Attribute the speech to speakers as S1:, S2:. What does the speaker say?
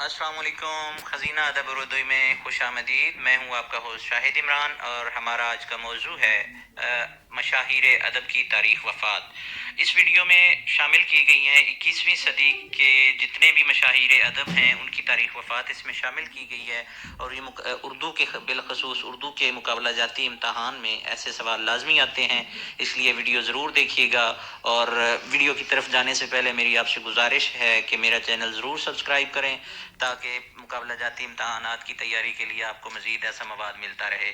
S1: السلام علیکم، خزینہ ادب اردو میں خوش آمدید۔ میں ہوں آپ کا ہوسٹ شاہد عمران، اور ہمارا آج کا موضوع ہے مشاہیر ادب کی تاریخ وفات۔ اس ویڈیو میں شامل کی گئی ہیں 21ویں صدی کے جتنے بھی مشاہیر ادب ہیں، ان کی تاریخ وفات اس میں شامل کی گئی ہے، اور یہ اردو کے بالخصوص اردو کے مقابلہ جاتی امتحان میں ایسے سوال لازمی آتے ہیں، اس لیے ویڈیو ضرور دیکھیے گا۔ اور ویڈیو کی طرف جانے سے پہلے میری آپ سے گزارش ہے کہ میرا چینل ضرور سبسکرائب کریں، تاکہ مقابلہ جاتی امتحانات کی تیاری کے لیے آپ کو مزید ایسا مواد ملتا رہے۔